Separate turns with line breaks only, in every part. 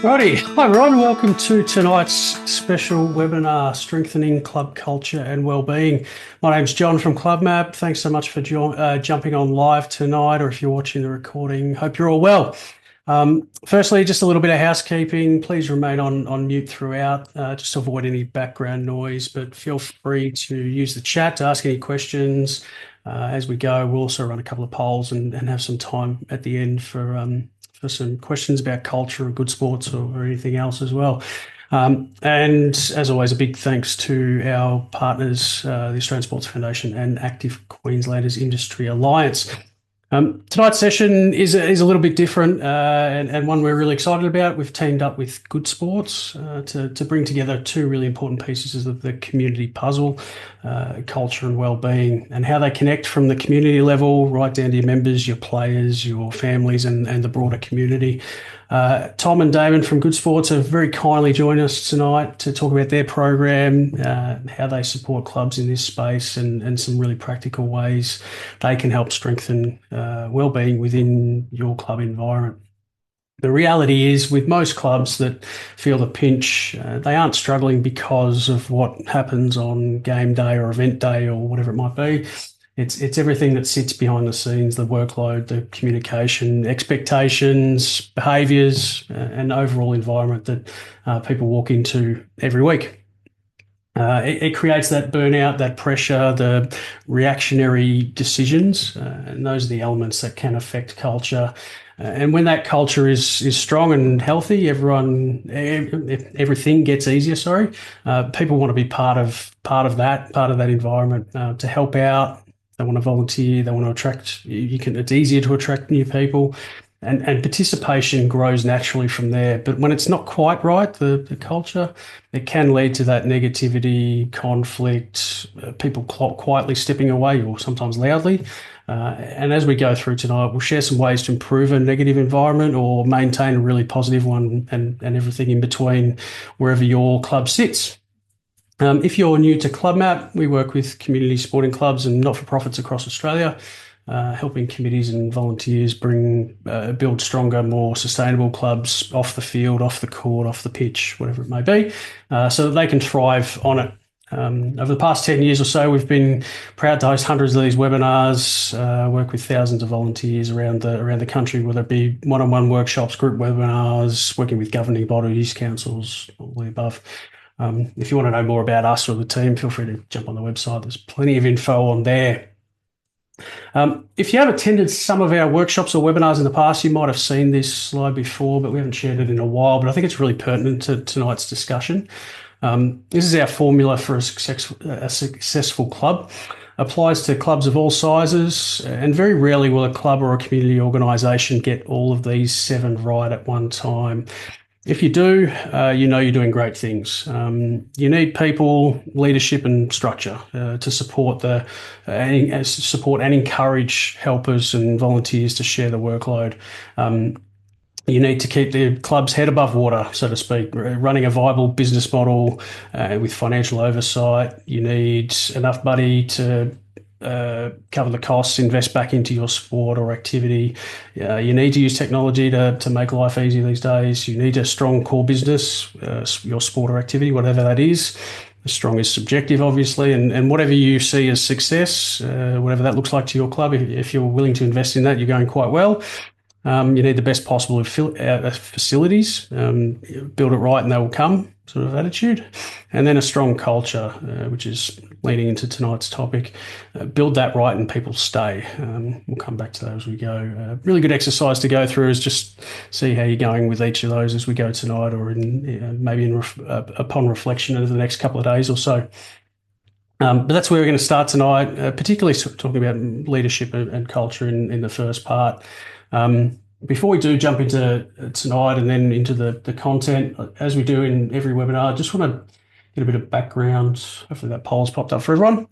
Righty. Hi, everyone. Welcome to tonight's special webinar, Strengthening Club Culture and Wellbeing. My name's John from CLUBMAP. Thanks so much for jumping on live tonight, or if you're watching the recording, hope you're all well. Firstly, just a little bit of housekeeping. Please remain on mute throughout, just to avoid any background noise, but feel free to use the chat to ask any questions as we go. We'll also run a couple of polls and have some time at the end for some questions about culture or good sports or anything else as well. And as always, a big thanks to our partners, the Australian Sports Foundation and Active Queenslanders Industry Alliance. Tonight's session is a little bit different and one we're really excited about. We've teamed up with Good Sports to bring together two really important pieces of the community puzzle, culture and wellbeing, and how they connect from the community level right down to your members, your players, your families, and the broader community. Tom and Damon from Good Sports have very kindly joined us tonight to talk about their program, how they support clubs in this space, and some really practical ways they can help strengthen wellbeing within your club environment. The reality is, with most clubs that feel the pinch, they aren't struggling because of what happens on game day or event day or whatever it might be. It's everything that sits behind the scenes, the workload, the communication, expectations, behaviours, and overall environment that people walk into every week. It creates that burnout, that pressure, the reactionary decisions, and those are the elements that can affect culture. And when that culture is strong and healthy, everything gets easier. People want to be part of that environment to help out. They want to volunteer. They want to attract. It's easier to attract new people, and participation grows naturally from there. But when it's not quite right, the culture, it can lead to that negativity, conflict, people quietly stepping away, or sometimes loudly. And as we go through tonight, we'll share some ways to improve a negative environment or maintain a really positive one, and everything in between, wherever your club sits. If you're new to CLUBMAP, we work with community sporting clubs and not-for-profits across Australia, helping committees and volunteers build stronger, more sustainable clubs off the field, off the court, off the pitch, whatever it may be, so that they can thrive on it. Over the past 10 years or so, we've been proud to host hundreds of these webinars, work with thousands of volunteers around the country, whether it be one-on-one workshops, group webinars, working with governing bodies, councils, all the above. If you want to know more about us or the team, feel free to jump on the website. There's plenty of info on there. If you have attended some of our workshops or webinars in the past, you might have seen this slide before, but we haven't shared it in a while. But I think it's really pertinent to tonight's discussion. This is our formula for a successful club. Applies to clubs of all sizes, and very rarely will a club or a community organisation get all of these 7 right at one time. If you do, you know you're doing great things. You need people, leadership, and structure to support and encourage helpers and volunteers to share the workload. You need to keep the club's head above water, so to speak, running a viable business model with financial oversight. You need enough money to cover the costs, invest back into your sport or activity. You need to use technology to make life easy these days. You need a strong core business, your sport or activity, whatever that is. Strong is subjective, obviously, and whatever you see as success, whatever that looks like to your club, if you're willing to invest in that, you're going quite well. You need the best possible facilities, build it right and they will come sort of attitude, and then a strong culture, which is leading into tonight's topic. Build that right and people stay. We'll come back to that as we go. Really good exercise to go through is just see how you're going with each of those as we go tonight, or upon reflection over the next couple of days or so. But that's where we're going to start tonight, particularly talking about leadership and culture in the first part. Before we do jump into tonight and then into the content, as we do in every webinar, I just want to get a bit of background. Hopefully that poll's popped up for everyone.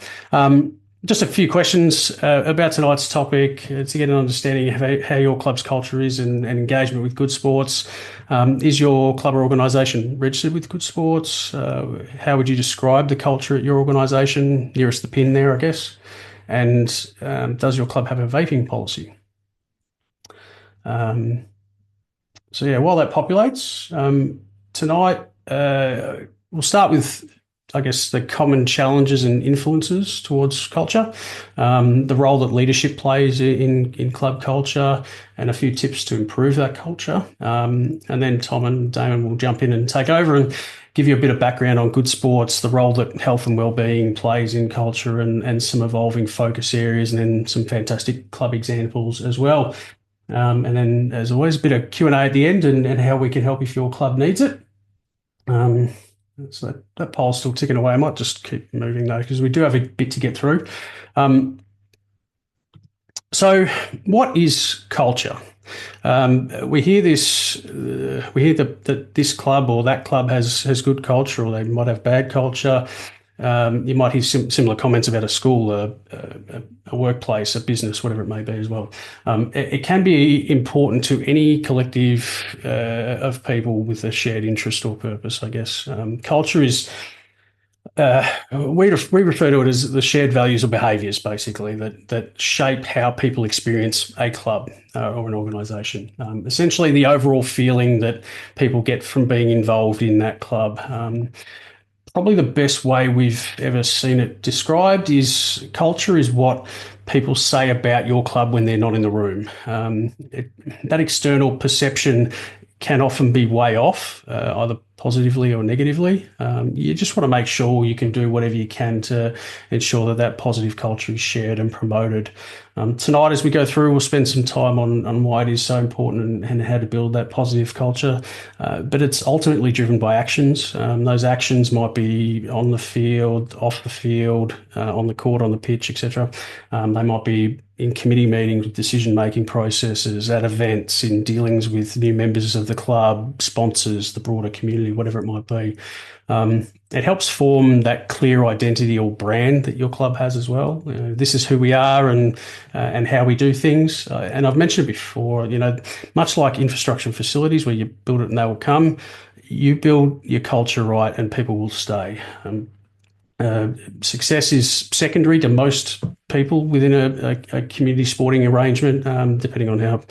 Just a few questions about tonight's topic to get an understanding of how your club's culture is and engagement with Good Sports. Is your club or organisation registered with Good Sports? How would you describe the culture at your organisation? Nearest the pin there, I guess. And does your club have a vaping policy? So yeah, while that populates, tonight we'll start with, I guess, the common challenges and influences towards culture, the role that leadership plays in club culture, and a few tips to improve that culture. And then Tom and Damon will jump in and take over and give you a bit of background on good sports, the role that health and wellbeing plays in culture, and some evolving focus areas, and then some fantastic club examples as well. And then, as always, a bit of Q&A at the end, and how we can help if your club needs it. Um, so that poll's still ticking away. I might just keep moving though, because we do have a bit to get through. So what is culture? We hear this. We hear that this club or that club has good culture, or they might have bad culture. You might hear similar comments about a school, a workplace, a business, whatever it may be as well. It can be important to any collective of people with a shared interest or purpose, I guess. Culture is, we refer to it as the shared values or behaviours, basically, that shape how people experience a club or an organisation. Essentially, the overall feeling that people get from being involved in that club. Probably the best way we've ever seen it described is culture is what people say about your club when they're not in the room. That external perception can often be way off, either positively or negatively. You just want to make sure you can do whatever you can to ensure that positive culture is shared and promoted. Tonight, as we go through, we'll spend some time on why it is so important, and how to build that positive culture. But it's ultimately driven by actions. Those actions might be on the field, off the field, on the court, on the pitch, etc. They might be in committee meetings, decision-making processes, at events, in dealings with new members of the club, sponsors, the broader community, whatever it might be. It helps form that clear identity or brand that your club has as well. This is who we are, and how we do things. And I've mentioned it before, much like infrastructure and facilities where you build it and they will come, you build your culture right and people will stay. Success is secondary to most people within a community sporting arrangement, depending on how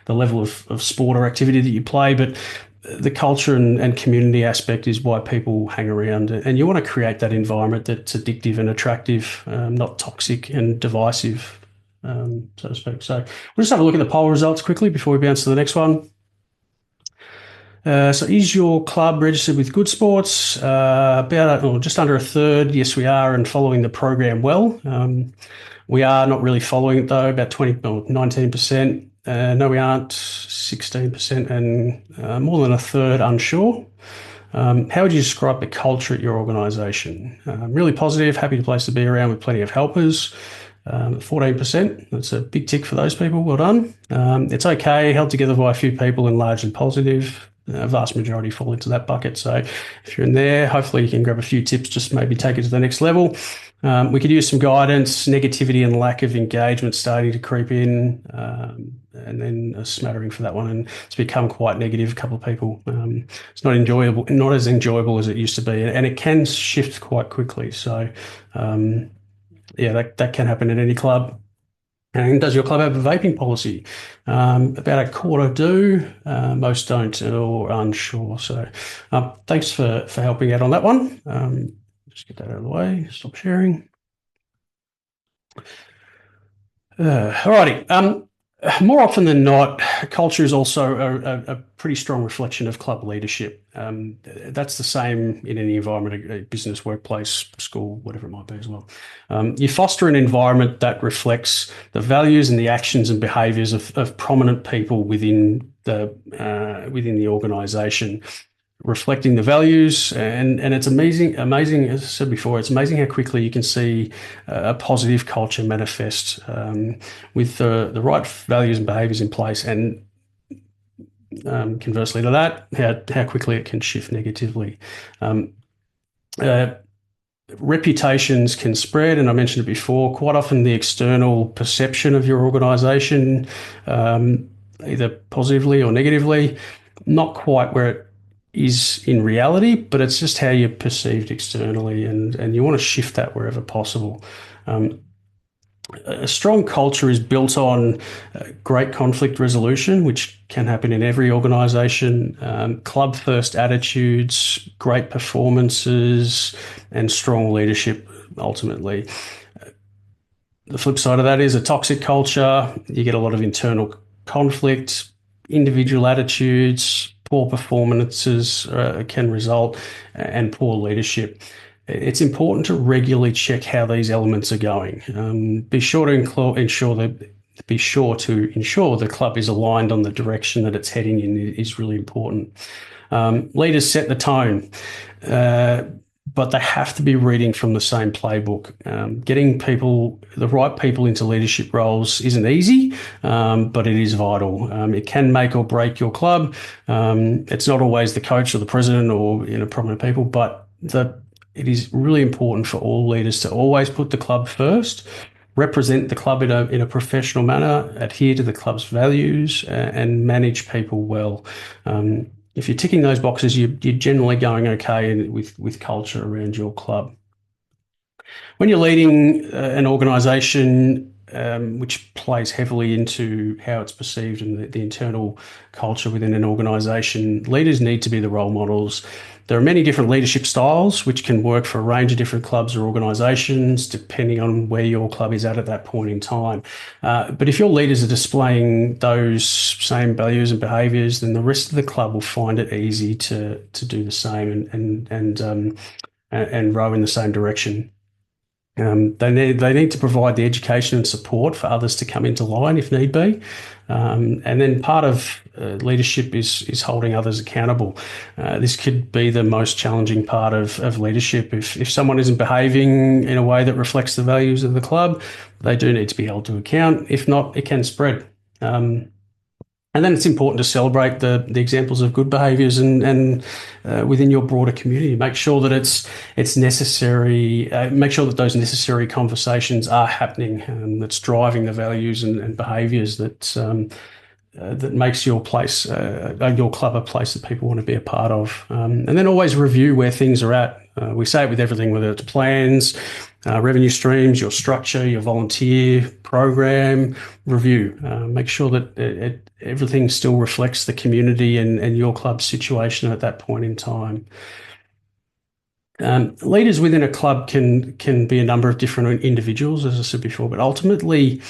the level of sport or activity that you play. But the culture and community aspect is why people hang around, and you want to create that environment that's addictive and attractive, not toxic and divisive, so to speak. So we'll just have a look at the poll results quickly before we bounce to the next one. So is your club registered with Good Sports? Just under a third, yes, we are, and following the program well. We are not really following it though, about 19%. No, we aren't, 16%, and more than a third unsure. How would you describe the culture at your organisation? Really positive, happy place to be around with plenty of helpers. 14%, that's a big tick for those people, well done. It's okay, held together by a few people and largely positive. A vast majority fall into that bucket. So if you're in there, hopefully you can grab a few tips, just maybe take it to the next level. We could use some guidance, negativity and lack of engagement starting to creep in, and then a smattering for that one. And it's become quite negative, a couple of people. It's not enjoyable, not as enjoyable as it used to be. And it can shift quite quickly. So, that can happen at any club. And does your club have a vaping policy? About a quarter do, most don't or are unsure. So thanks for helping out on that one. Just get that out of the way, stop sharing. Alrighty. More often than not, culture is also a pretty strong reflection of club leadership. That's the same in any environment, a business, workplace, school, whatever it might be as well. You foster an environment that reflects the values and the actions and behaviours of prominent people within the organisation, reflecting the values, and it's amazing, as I said before, it's amazing how quickly you can see a positive culture manifest with the right values and behaviours in place, and conversely to that, how quickly it can shift negatively. Reputations can spread, and I mentioned it before, quite often the external perception of your organisation, either positively or negatively, not quite where it is in reality, but it's just how you're perceived externally, and you want to shift that wherever possible. A strong culture is built on great conflict resolution, which can happen in every organisation, club first attitudes, great performances, and strong leadership ultimately. The flip side of that is a toxic culture. You get a lot of internal conflict, individual attitudes, poor performances can result, and poor leadership. It's important to regularly check how these elements are going. Be sure to ensure the club is aligned on the direction that it's heading in is really important. Leaders set the tone. But they have to be reading from the same playbook. Getting the right people into leadership roles isn't easy, but it is vital. It can make or break your club. It's not always the coach or the president or prominent people, but it is really important for all leaders to always put the club first, represent the club in a professional manner, adhere to the club's values, and manage people well. If you're ticking those boxes, you're generally going okay with culture around your club. When you're leading an organisation, which plays heavily into how it's perceived and the internal culture within an organisation, leaders need to be the role models. There are many different leadership styles which can work for a range of different clubs or organisations, depending on where your club is at that point in time. But if your leaders are displaying those same values and behaviours, then the rest of the club will find it easy to do the same and row in the same direction. They need to provide the education and support for others to come into line if need be. And then part of leadership is holding others accountable. This could be the most challenging part of leadership. If someone isn't behaving in a way that reflects the values of the club, they do need to be held to account. If not, it can spread. And then it's important to celebrate the examples of good behaviours and within your broader community. Make sure that it's necessary. Make sure that those necessary conversations are happening. That's driving the values and behaviours that makes your club a place that people want to be a part of. And then always review where things are at. We say it with everything, whether it's plans, revenue streams, your structure, your volunteer program, review. Make sure that everything still reflects the community and your club's situation at that point in time. Leaders within a club can be a number of different individuals, as I said before, but ultimately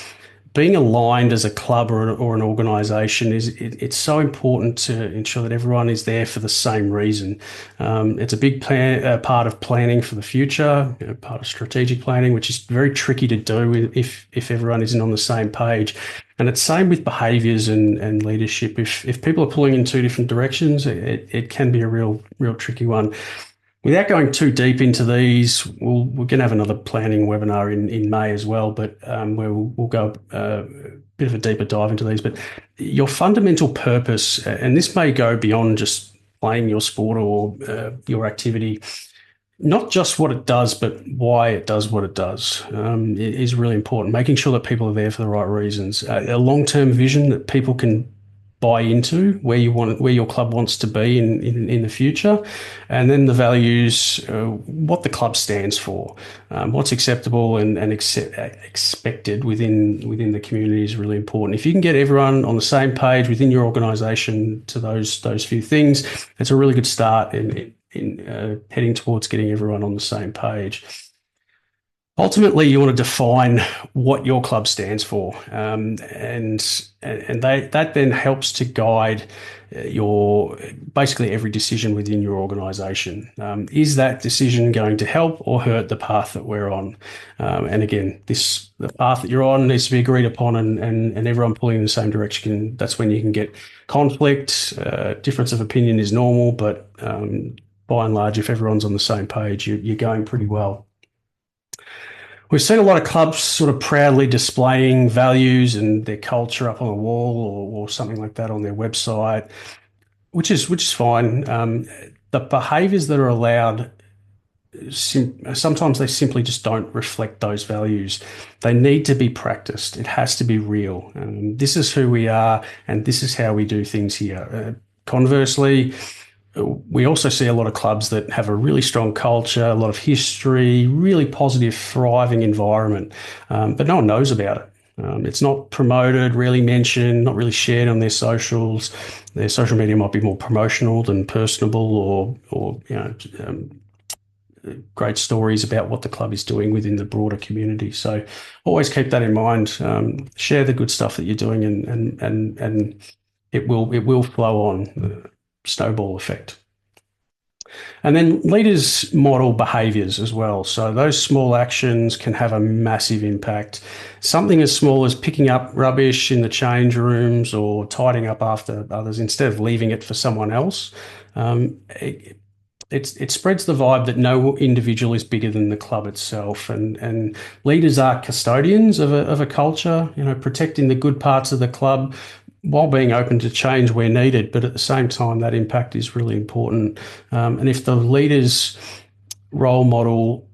being aligned as a club or an organisation it's so important to ensure that everyone is there for the same reason. It's a big part of planning for the future, part of strategic planning, which is very tricky to do if everyone isn't on the same page. And it's same with behaviours and leadership. If people are pulling in two different directions, it can be a real tricky one. Without going too deep into these, we're going to have another planning webinar in May as well, but where we'll go a bit of a deeper dive into these. But your fundamental purpose, and this may go beyond just playing your sport or your activity, not just what it does, but why it does what it does, is really important. Making sure that people are there for the right reasons. A long-term vision that people can buy into where your club wants to be in the future, and then the values, what the club stands for, what's acceptable and expected within the community is really important. If you can get everyone on the same page within your organisation to those few things, it's a really good start in heading towards getting everyone on the same page. Ultimately, you want to define what your club stands for, and that then helps to guide your basically every decision within your organisation. Is that decision going to help or hurt the path that we're on? And again, the path that you're on needs to be agreed upon, and everyone pulling in the same direction. That's when you can get conflict. Difference of opinion is normal, but by and large, if everyone's on the same page, you're going pretty well. We've seen a lot of clubs sort of proudly displaying values and their culture up on a wall or something like that on their website, which is fine. The behaviours that are allowed, sometimes they simply just don't reflect those values. They need to be practiced. It has to be real. This is who we are, and this is how we do things here. Conversely, we also see a lot of clubs that have a really strong culture, a lot of history, really positive, thriving environment, but no one knows about it. It's not promoted, really mentioned, not really shared on their socials. Their social media might be more promotional than personable, or great stories about what the club is doing within the broader community. So always keep that in mind. Share the good stuff that you're doing, and it will flow on, snowball effect. And then leaders model behaviors as well. So those small actions can have a massive impact. Something as small as picking up rubbish in the change rooms or tidying up after others instead of leaving it for someone else. It spreads the vibe that no individual is bigger than the club itself, and leaders are custodians of a culture, protecting the good parts of the club while being open to change where needed. But at the same time, that impact is really important. And if the leaders role model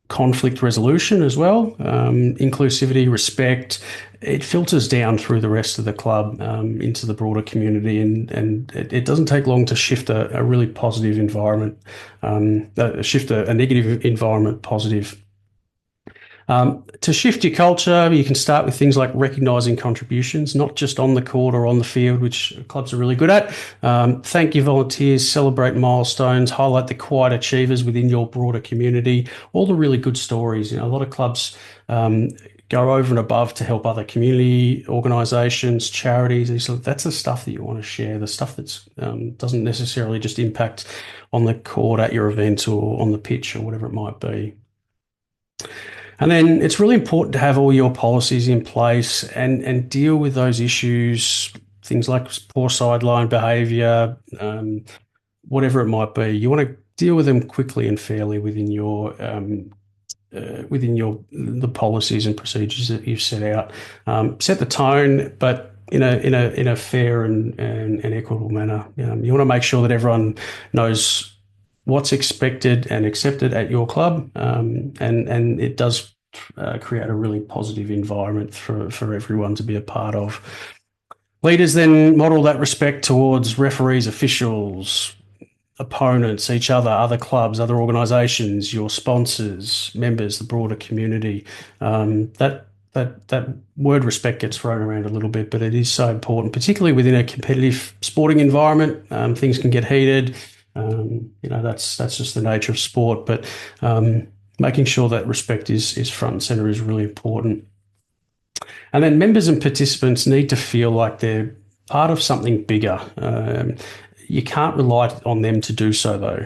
conflict resolution as well, inclusivity, respect, it filters down through the rest of the club into the broader community, and it doesn't take long to shift a really positive environment, shift a negative environment positive. To shift your culture, you can start with things like recognising contributions, not just on the court or on the field, which clubs are really good at. Thank your volunteers, celebrate milestones, highlight the quiet achievers within your broader community, all the really good stories. A lot of clubs go over and above to help other community organisations, charities. So that's the stuff that you want to share, the stuff that doesn't necessarily just impact on the court at your event or on the pitch or whatever it might be. And then it's really important to have all your policies in place and deal with those issues, things like poor sideline behaviour, whatever it might be. You want to deal with them quickly and fairly within the policies and procedures that you've set out. Set the tone, but in a fair and equitable manner. You want to make sure that everyone knows what's expected and accepted at your club, and it does create a really positive environment for everyone to be a part of. Leaders then model that respect towards referees, officials, opponents, each other, other clubs, other organisations, your sponsors, members, the broader community. That word respect gets thrown around a little bit, but it is so important, particularly within a competitive sporting environment. Things can get heated. That's just the nature of sport, but making sure that respect is front and centre is really important. And then members and participants need to feel like they're part of something bigger. You can't rely on them to do so, though.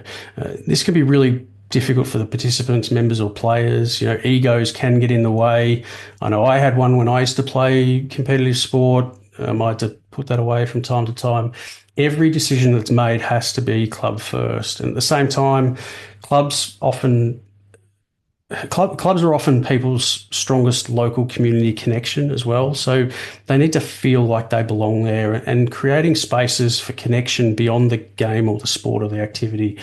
This can be really difficult for the participants, members or players. Egos can get in the way. I know I had one when I used to play competitive sport. I had to put that away from time to time. Every decision that's made has to be club first. And at the same time, clubs are often people's strongest local community connection as well. So they need to feel like they belong there, and creating spaces for connection beyond the game or the sport or the activity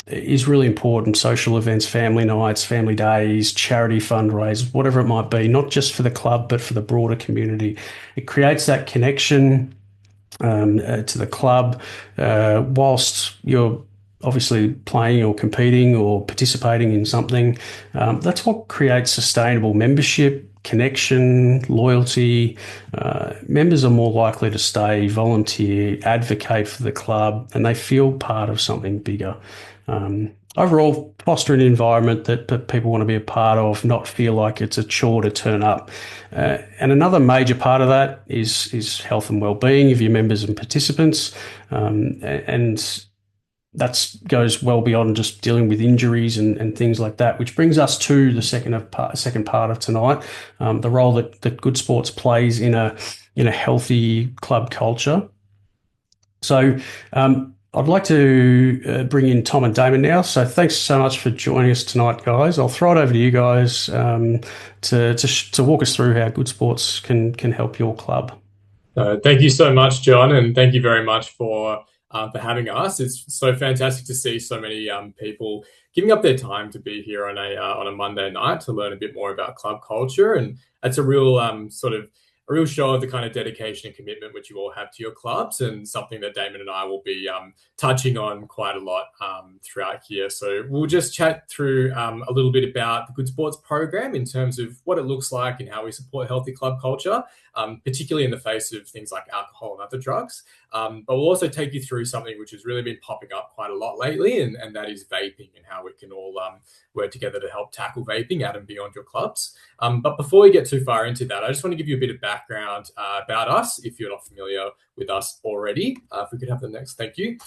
is really important. Social events, family nights, family days, charity fundraisers, whatever it might be, not just for the club, but for the broader community. It creates that connection to the club whilst you're obviously playing or competing or participating in something. That's what creates sustainable membership, connection, loyalty. Members are more likely to stay, volunteer, advocate for the club, and they feel part of something bigger. Overall, foster an environment that people want to be a part of, not feel like it's a chore to turn up. And another major part of that is health and well-being of your members and participants. And that goes well beyond just dealing with injuries and things like that, which brings us to the second part of tonight, the role that good sports plays in a healthy club culture. So I'd like to bring in Tom and Damon now. So thanks so much for joining us tonight, guys. I'll throw it over to you guys to walk us through how good sports can help your club.
Thank you so much, John, and thank you very much for having us. It's so fantastic to see so many people giving up their time to be here on a Monday night to learn a bit more about club culture, and it's a real sort of a real show of the kind of dedication and commitment which you all have to your clubs, and something that Damon and I will be touching on quite a lot throughout here. So we'll just chat through a little bit about the Good Sports program in terms of what it looks like and how we support healthy club culture, particularly in the face of things like alcohol and other drugs. But we'll also take you through something which has really been popping up quite a lot lately, and that is vaping, and how we can all work together to help tackle vaping out and beyond your clubs. But before we get too far into that, I just want to give you a bit of background about us, if you're not familiar with us already. If we could have the next, thank you.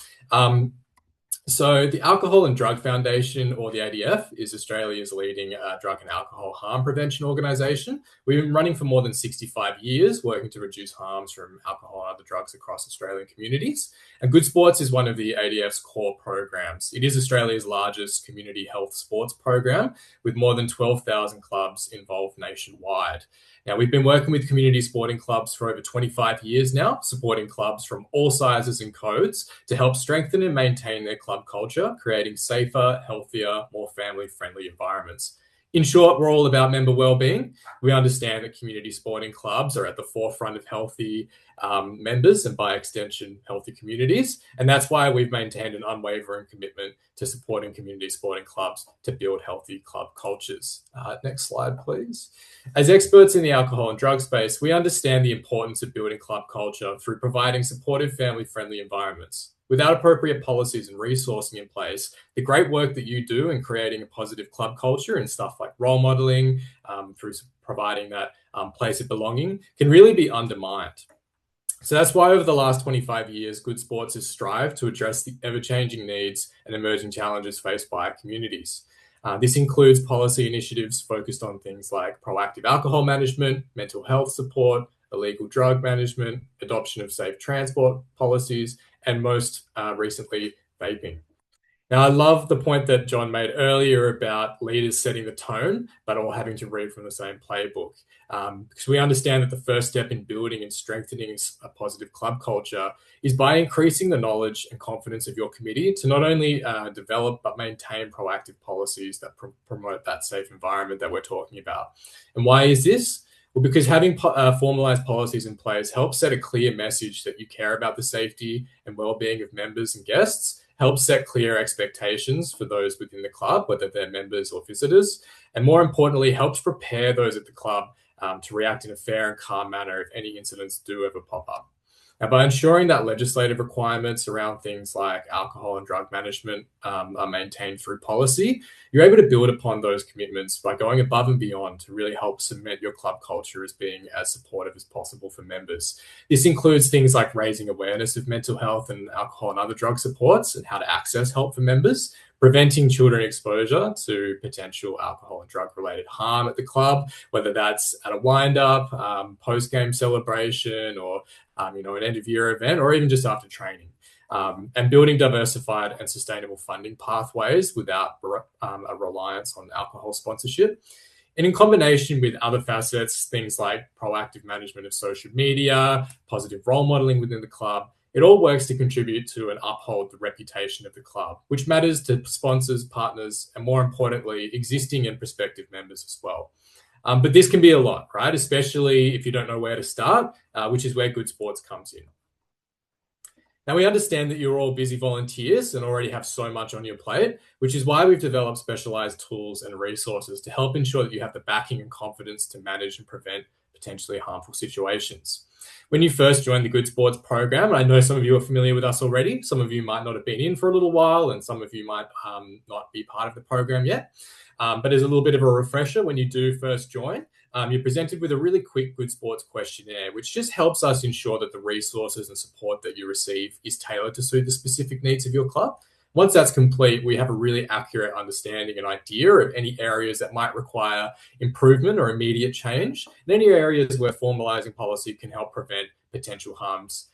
So the Alcohol and Drug Foundation, or the ADF, is Australia's leading drug and alcohol harm prevention organisation. We've been running for more than 65 years, working to reduce harms from alcohol and other drugs across Australian communities. And Good Sports is one of the ADF's core programs. It is Australia's largest community health sports program, with more than 12,000 clubs involved nationwide. Now, we've been working with community sporting clubs for over 25 years now, supporting clubs from all sizes and codes to help strengthen and maintain their club culture, creating safer, healthier, more family-friendly environments. In short, we're all about member wellbeing. We understand that community sporting clubs are at the forefront of healthy members, and by extension, healthy communities. And that's why we've maintained an unwavering commitment to supporting community sporting clubs to build healthy club cultures. Next slide, please. As experts in the alcohol and drug space, we understand the importance of building club culture through providing supportive, family-friendly environments. Without appropriate policies and resourcing in place, the great work that you do in creating a positive club culture and stuff like role modeling, through providing that place of belonging, can really be undermined. So that's why over the last 25 years, Good Sports has strived to address the ever-changing needs and emerging challenges faced by our communities. This includes policy initiatives focused on things like proactive alcohol management, mental health support, illegal drug management, adoption of safe transport policies, and most recently, vaping. Now, I love the point that John made earlier about leaders setting the tone, but all having to read from the same playbook. Because we understand that the first step in building and strengthening a positive club culture is by increasing the knowledge and confidence of your committee to not only develop, but maintain proactive policies that promote that safe environment that we're talking about. And why is this? Well, because having formalized policies in place helps set a clear message that you care about the safety and well-being of members and guests, helps set clear expectations for those within the club, whether they're members or visitors, and more importantly, helps prepare those at the club to react in a fair and calm manner if any incidents do ever pop up. Now, by ensuring that legislative requirements around things like alcohol and drug management are maintained through policy, you're able to build upon those commitments by going above and beyond to really help cement your club culture as being as supportive as possible for members. This includes things like raising awareness of mental health and alcohol and other drug supports and how to access help for members, preventing children exposure to potential alcohol and drug-related harm at the club, whether that's at a wind-up, post-game celebration, or an end-of-year event, or even just after training. And building diversified and sustainable funding pathways without a reliance on alcohol sponsorship. And in combination with other facets, things like proactive management of social media, positive role modeling within the club, it all works to contribute to and uphold the reputation of the club, which matters to sponsors, partners, and more importantly, existing and prospective members as well. But this can be a lot, right? Especially if you don't know where to start, which is where Good Sports comes in. Now, we understand that you're all busy volunteers and already have so much on your plate, which is why we've developed specialized tools and resources to help ensure that you have the backing and confidence to manage and prevent potentially harmful situations. When you first joined the Good Sports program, and I know some of you are familiar with us already, some of you might not have been in for a little while, and some of you might not be part of the program yet. But as a little bit of a refresher, when you do first join, you're presented with a really quick Good Sports questionnaire, which just helps us ensure that the resources and support that you receive is tailored to suit the specific needs of your club. Once that's complete, we have a really accurate understanding and idea of any areas that might require improvement or immediate change, and any areas where formalizing policy can help prevent potential harms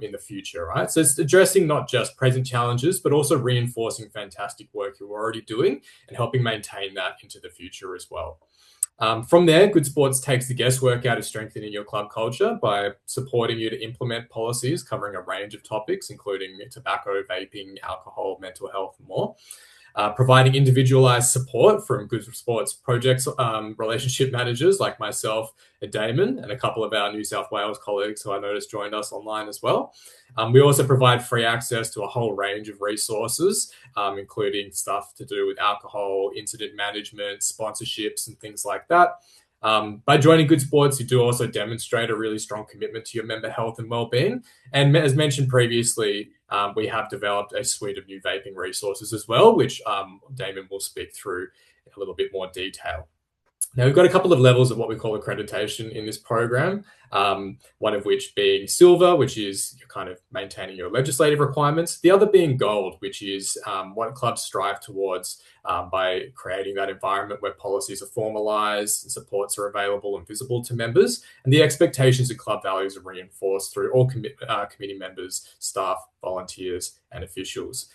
in the future, right? So it's addressing not just present challenges, but also reinforcing fantastic work you're already doing and helping maintain that into the future as well. From there, Good Sports takes the guesswork out of strengthening your club culture by supporting you to implement policies covering a range of topics, including tobacco, vaping, alcohol, mental health, and more. providing individualized support from good sports projects relationship managers like myself and Damon, and a couple of our New South Wales colleagues who I noticed joined us online as well. We also provide free access to a whole range of resources, including stuff to do with alcohol, incident management, sponsorships, and things like that. By joining Good Sports, you do also demonstrate a really strong commitment to your member health and well-being. And as mentioned previously, we have developed a suite of new vaping resources as well, which Damon will speak through in a little bit more detail. Now, we've got a couple of levels of what we call accreditation in this program, one of which being silver, which is you're kind of maintaining your legislative requirements. The other being gold, which is what clubs strive towards by creating that environment where policies are formalized, supports are available and visible to members, and the expectations and club values are reinforced through all committee members, staff, volunteers, and officials.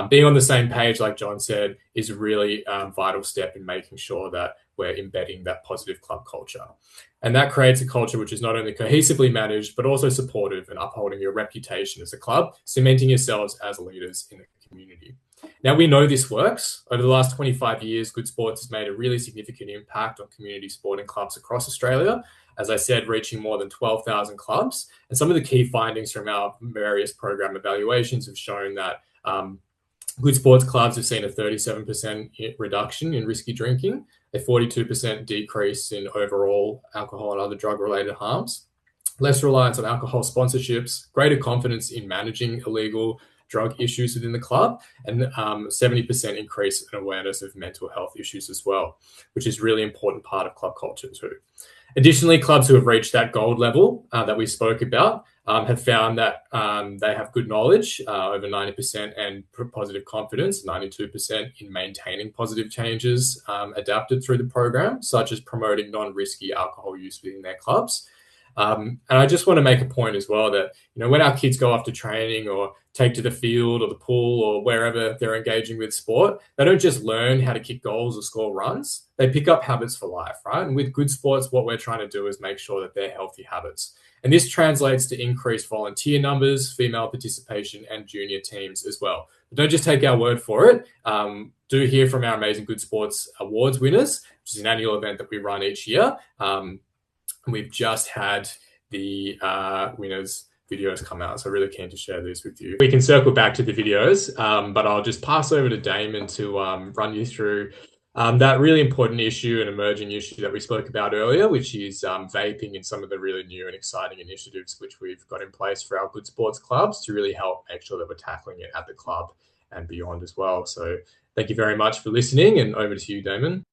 Being on the same page, like John said, is a really vital step in making sure that we're embedding that positive club culture. And that creates a culture which is not only cohesively managed, but also supportive and upholding your reputation as a club, cementing yourselves as leaders in the community. Now, we know this works. Over the last 25 years, Good Sports has made a really significant impact on community sporting clubs across Australia. As I said, reaching more than 12,000 clubs. And some of the key findings from our various program evaluations have shown that Good Sports clubs have seen a 37% reduction in risky drinking, a 42% decrease in overall alcohol and other drug-related harms, less reliance on alcohol sponsorships, greater confidence in managing illegal drug issues within the club, and 70% increase in awareness of mental health issues as well, which is a really important part of club culture too. Additionally, clubs who have reached that gold level that we spoke about have found that they have good knowledge, over 90%, and positive confidence, 92%, in maintaining positive changes adapted through the program, such as promoting non-risky alcohol use within their clubs. And I just want to make a point as well that, when our kids go off to training or take to the field or the pool or wherever they're engaging with sport, they don't just learn how to kick goals or score runs. They pick up habits for life, right? And with Good Sports, what we're trying to do is make sure that they're healthy habits. And this translates to increased volunteer numbers, female participation, and junior teams as well. But don't just take our word for it. Do hear from our amazing Good Sports Awards winners, which is an annual event that we run each year. We've just had the winners' videos come out, so really keen to share these with you. We can circle back to the videos, but I'll just pass over to Damon to run you through that really important issue and emerging issue that we spoke about earlier, which is vaping and some of the really new and exciting initiatives which we've got in place for our Good Sports clubs to really help make sure that we're tackling it at the club and beyond as well. So thank you very much for listening, and over to you, Damon.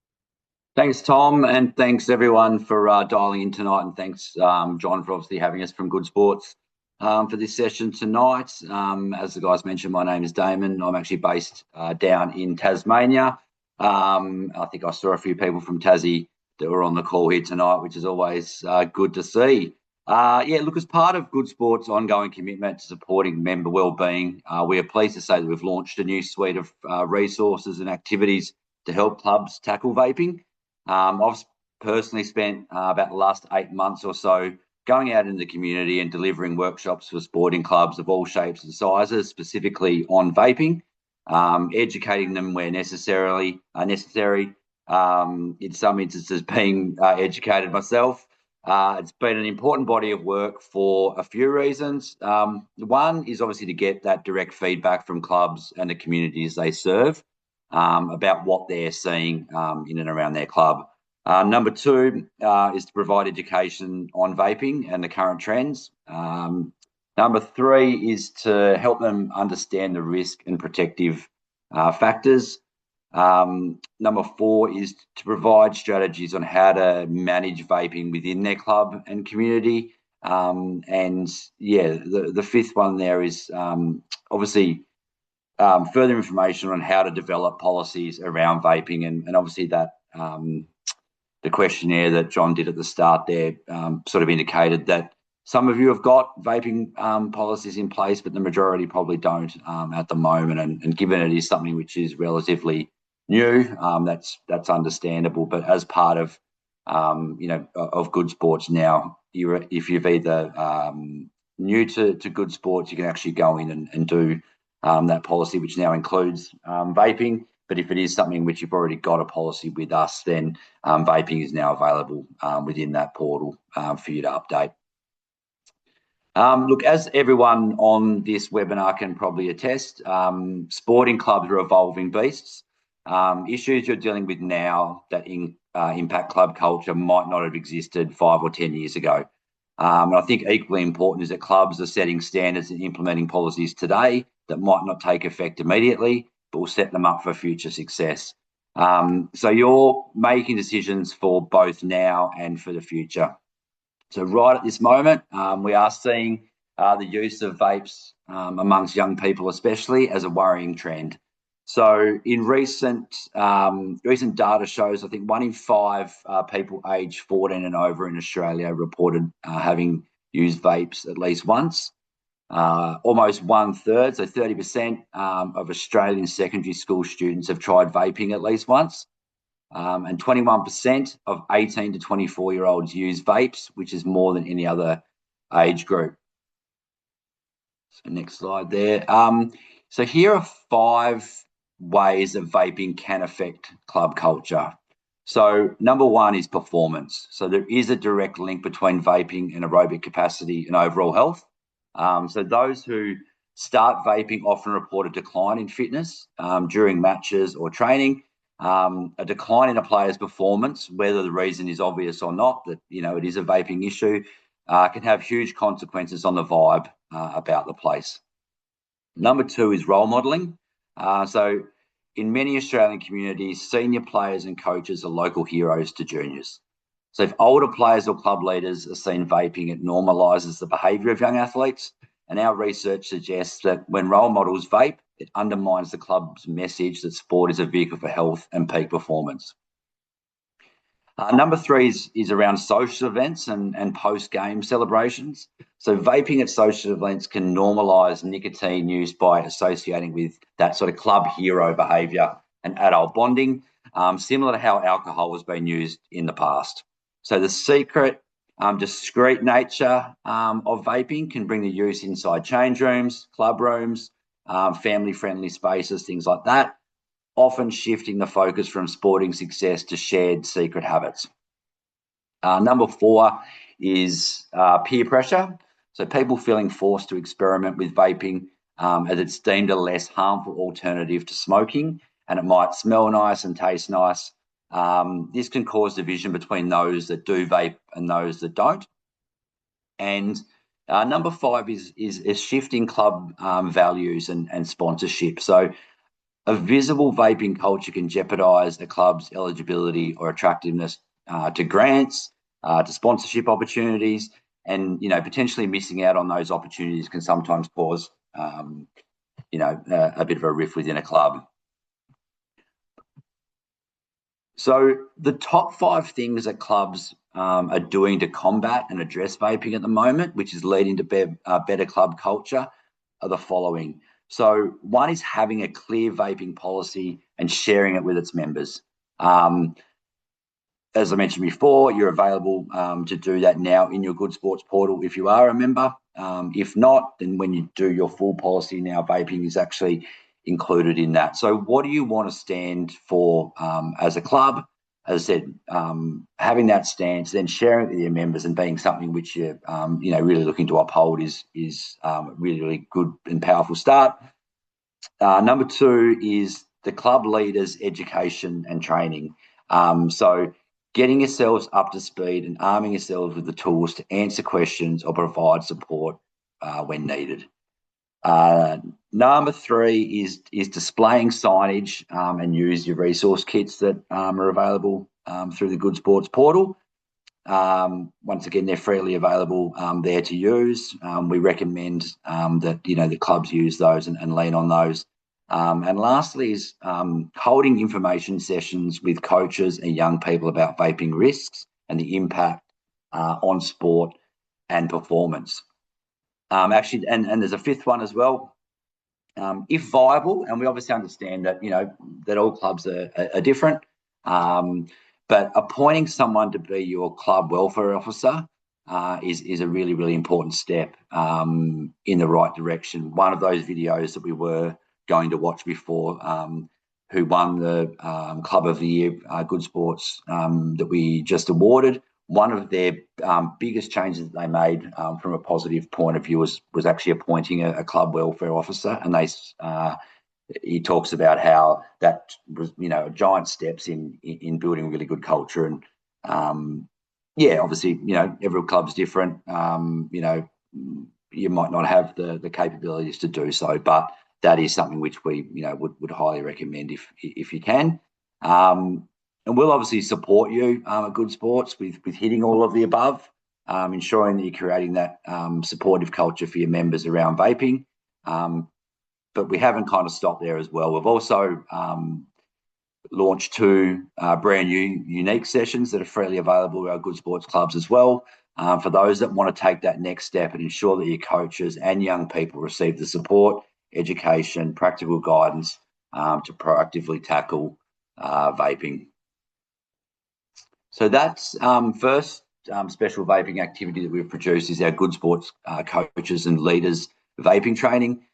Thanks, Tom, and thanks everyone for dialing in tonight, and thanks, John, for obviously having us from Good Sports for this session tonight. As the guys mentioned, my name is Damon. I'm actually based down in Tasmania. I think I saw a few people from Tassie that were on the call here tonight, which is always good to see. As part of Good Sports' ongoing commitment to supporting member wellbeing, we are pleased to say that we've launched a new suite of resources and activities to help clubs tackle vaping. I've personally spent about the last 8 months or so going out in the community and delivering workshops for sporting clubs of all shapes and sizes, specifically on vaping, educating them where necessary, in some instances being educated myself. It's been an important body of work for a few reasons. One is obviously to get that direct feedback from clubs and the communities they serve about what they're seeing in and around their club. Number two is to provide education on vaping and the current trends. Number three is to help them understand the risk and protective factors. Number four is to provide strategies on how to manage vaping within their club and community. The fifth one there is obviously further information on how to develop policies around vaping, and obviously that the questionnaire that John did at the start there sort of indicated that some of you have got vaping policies in place, but the majority probably don't at the moment. And given it is something which is relatively new, that's understandable. But as part of of Good Sports now, if you've either new to Good Sports, you can actually go in and do that policy, which now includes vaping. But if it is something which you've already got a policy with us, then vaping is now available within that portal for you to update. Look, as everyone on this webinar can probably attest, sporting clubs are evolving beasts. Issues you're dealing with now that impact club culture might not have existed 5 or 10 years ago. And I think equally important is that clubs are setting standards and implementing policies today that might not take effect immediately, but will set them up for future success. So you're making decisions for both now and for the future. So right at this moment, we are seeing the use of vapes amongst young people especially as a worrying trend. So in recent data shows, I think 1 in 5 people aged 14 and over in Australia reported having used vapes at least once. Almost 1/3, so 30% of Australian secondary school students have tried vaping at least once. And 21% of 18 to 24-year-olds use vapes, which is more than any other age group. So next slide there. So here are 5 ways that vaping can affect club culture. So number 1 is performance. So there is a direct link between vaping and aerobic capacity and overall health. So those who start vaping often report a decline in fitness during matches or training. A decline in a player's performance, whether the reason is obvious or not, that it is a vaping issue, can have huge consequences on the vibe about the place. Number 2 is role modelling. So in many Australian communities, senior players and coaches are local heroes to juniors. So if older players or club leaders are seen vaping, it normalises the behaviour of young athletes. And our research suggests that when role models vape, it undermines the club's message that sport is a vehicle for health and peak performance. Number 3 is around social events and post-game celebrations. So vaping at social events can normalise nicotine use by associating with that sort of club hero behaviour and adult bonding, similar to how alcohol has been used in the past. So the secret, discreet nature of vaping can bring the use inside change rooms, club rooms, family-friendly spaces, things like that, often shifting the focus from sporting success to shared secret habits. Number 4 is peer pressure. So people feeling forced to experiment with vaping as it's deemed a less harmful alternative to smoking, and it might smell nice and taste nice. This can cause division between those that do vape and those that don't. And number 5 is shifting club values and sponsorship. So a visible vaping culture can jeopardise a club's eligibility or attractiveness to grants, to sponsorship opportunities, and potentially missing out on those opportunities can sometimes cause a bit of a rift within a club. So the top 5 things that clubs are doing to combat and address vaping at the moment, which is leading to better club culture, are the following. So 1 is having a clear vaping policy and sharing it with its members. As I mentioned before, you're available to do that now in your Good Sports portal if you are a member. If not, then when you do your full policy now, vaping is actually included in that. So what do you want to stand for as a club? As I said, having that stance, then sharing it with your members and being something which you're really looking to uphold is a really, really good and powerful start. Number 2 is the club leaders' education and training. So getting yourselves up to speed and arming yourselves with the tools to answer questions or provide support when needed. Number 3 is displaying signage and use your resource kits that are available through the Good Sports portal. Once again, they're freely available there to use. We recommend that the clubs use those and lean on those. And lastly is holding information sessions with coaches and young people about vaping risks and the impact on sport and performance. Actually, and there's a 5th one as well. If viable, and we obviously understand that that all clubs are different, but appointing someone to be your club welfare officer is a really, really important step in the right direction. One of those videos that we were going to watch before who won the Club of the Year Good Sports that we just awarded. One of their biggest changes that they made from a positive point of view was actually appointing a club welfare officer, and he talks about how that was, giant steps in building really good culture. And obviously, every club's different. You might not have the capabilities to do so, but that is something which we, would highly recommend if you can. And we'll obviously support you at Good Sports with hitting all of the above, ensuring that you're creating that supportive culture for your members around vaping. But we haven't kind of stopped there as well. We've also launched 2 brand new unique sessions that are freely available to our Good Sports clubs as well, for those that want to take that next step and ensure that your coaches and young people receive the support, education, practical guidance to proactively tackle vaping. So that's first special vaping activity that we've produced is our Good Sports coaches and leaders vaping training.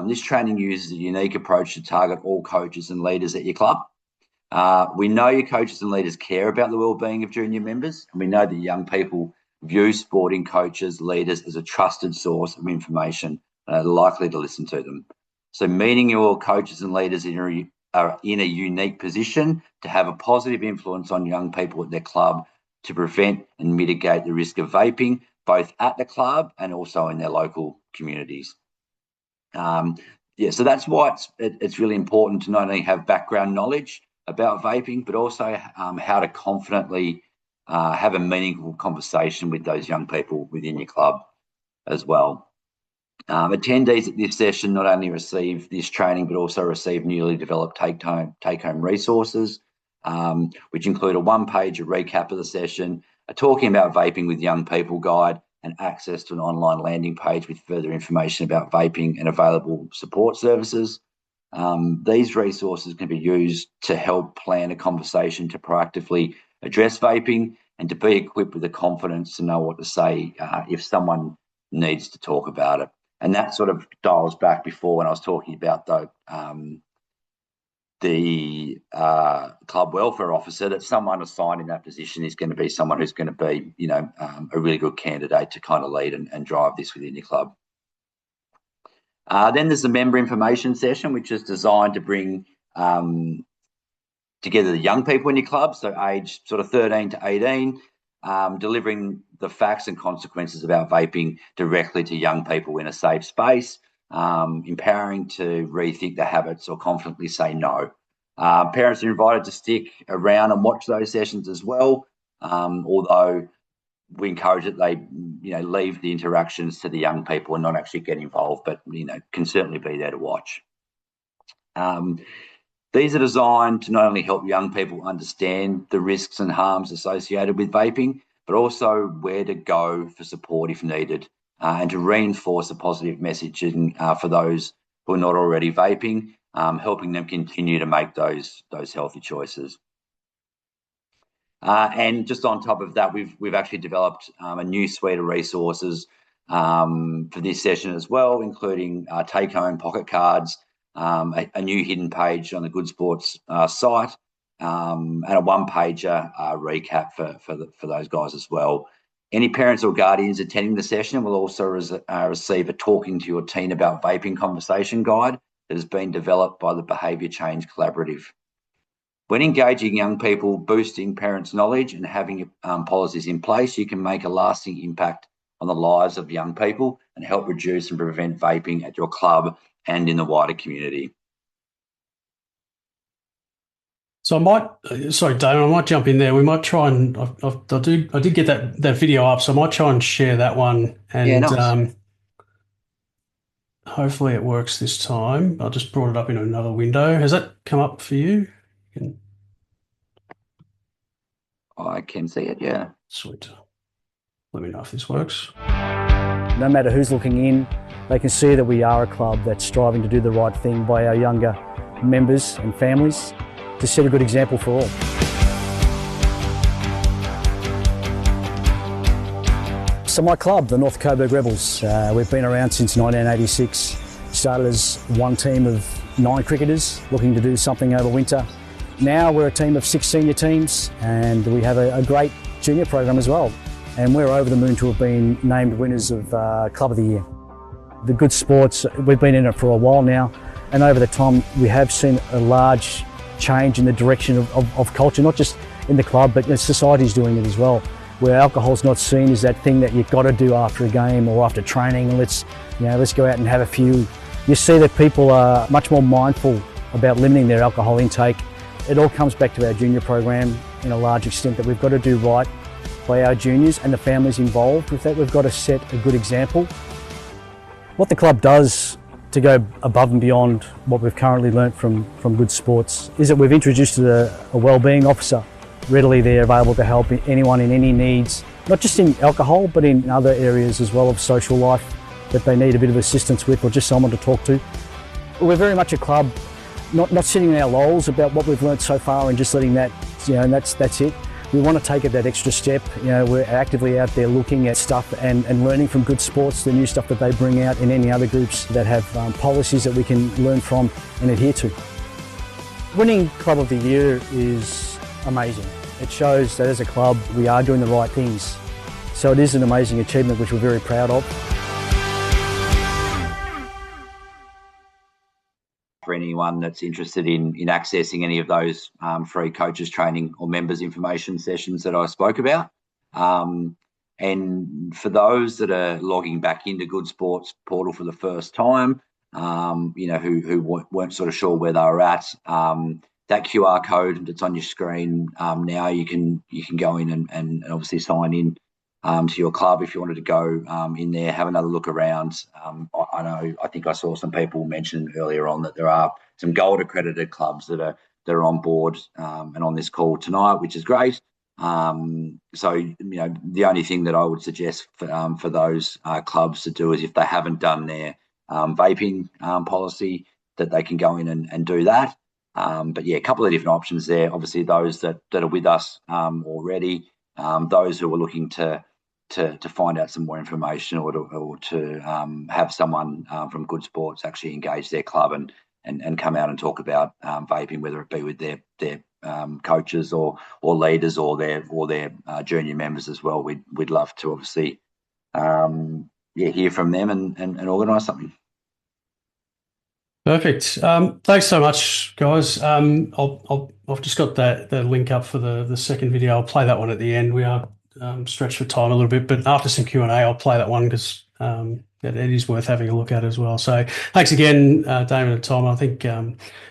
This training uses a unique approach to target all coaches and leaders at your club. We know your coaches and leaders care about the wellbeing of junior members, and we know that young people view sporting coaches, leaders as a trusted source of information and are likely to listen to them. So meeting your coaches and leaders are in a unique position to have a positive influence on young people at their club to prevent and mitigate the risk of vaping, both at the club and also in their local communities. So that's why it's really important to not only have background knowledge about vaping, but also how to confidently have a meaningful conversation with those young people within your club as well. Attendees at this session not only receive this training, but also receive newly developed take-home resources, which include a one-page recap of the session, a Talking About Vaping with Young People guide, and access to an online landing page with further information about vaping and available support services. These resources can be used to help plan a conversation to proactively address vaping and to be equipped with the confidence to know what to say if someone needs to talk about it. And that sort of dials back before when I was talking about the club welfare officer, that someone assigned in that position is going to be someone who's going to be, a really good candidate to kind of lead and drive this within your club. Then there's the member information session, which is designed to bring together the young people in your club, so age sort of 13 to 18, delivering the facts and consequences about vaping directly to young people in a safe space, empowering to rethink their habits or confidently say no. Parents are invited to stick around and watch those sessions as well, although we encourage that they, leave the interactions to the young people and not actually get involved, but, can certainly be there to watch. These are designed to not only help young people understand the risks and harms associated with vaping, but also where to go for support if needed, and to reinforce a positive messaging for those who are not already vaping, helping them continue to make those healthy choices. And just on top of that, we've actually developed a new suite of resources for this session as well, including take-home pocket cards, a new hidden page on the Good Sports site, and a one-pager recap for those guys as well. Any parents or guardians attending the session will also receive a Talking to Your Teen About Vaping conversation guide that has been developed by the Behaviour Change Collaborative. When engaging young people, boosting parents' knowledge and having policies in place, you can make a lasting impact on the lives of young people and help reduce and prevent vaping at your club and in the wider community.
So sorry, Damon, I might jump in there. We might try and I did get that video up, so I might try and share that one. And nice. Hopefully it works this time. I just brought it up in another window. Has that come up for you?
I can see it, yeah.
Sweet. Let me know if this works.
No matter who's looking in, they can see that we are a club that's striving to do the right thing by our younger members and families, to set a good example for all. So my club, the North Coburg Rebels, we've been around since 1986, started as one team of 9 cricketers looking to do something over winter. Now we're a team of 6 senior teams, and we have a great junior program as well. And we're over the moon to have been named winners of Club of the Year. The Good Sports, we've been in it for a while now, and over the time we have seen a large change in the direction of culture, not just in the club, but society's doing it as well, where alcohol's not seen as that thing that you've got to do after a game or after training, and let's go out and have a few. You see that people are much more mindful about limiting their alcohol intake. It all comes back to our junior program in a large extent, that we've got to do right by our juniors and the families involved with that. We've got to set a good example. What the club does to go above and beyond what we've currently learnt from Good Sports is that we've introduced a wellbeing officer. Readily there, available to help anyone in any needs, not just in alcohol, but in other areas as well of social life that they need a bit of assistance with, or just someone to talk to. We're very much a club, not sitting in our laurels about what we've learnt so far and just letting that, and that's it. We want to take it that extra step. We're actively out there looking at stuff and learning from Good Sports, the new stuff that they bring out, and any other groups that have policies that we can learn from and adhere to. Winning Club of the Year is amazing. It shows that as a club we are doing the right things. So it is an amazing achievement which we're very proud of.
For anyone that's interested in accessing any of those free coaches training or members information sessions that I spoke about. And for those that are logging back into Good Sports portal for the first time, who weren't sort of sure where they were at, that QR code that's on your screen now, you can go in and obviously sign in to your club if you wanted to go in there, have another look around. I think I saw some people mention earlier on that there are some gold accredited clubs that are on board and on this call tonight, which is great. The only thing that I would suggest for those clubs to do is, if they haven't done their vaping policy, that they can go in and do that. But yeah, a couple of different options there. Obviously, those that are with us already, those who are looking to find out some more information or to have someone from Good Sports actually engage their club and come out and talk about vaping, whether it be with their coaches or leaders or their junior members as well. We'd love to obviously hear from them and organise something.
Perfect. Thanks so much, guys. I've just got the link up for the second video. I'll play that one at the end. We are stretched for time a little bit, but after some Q&A, I'll play that one because it is worth having a look at as well. So thanks again, Damon and Tom. I think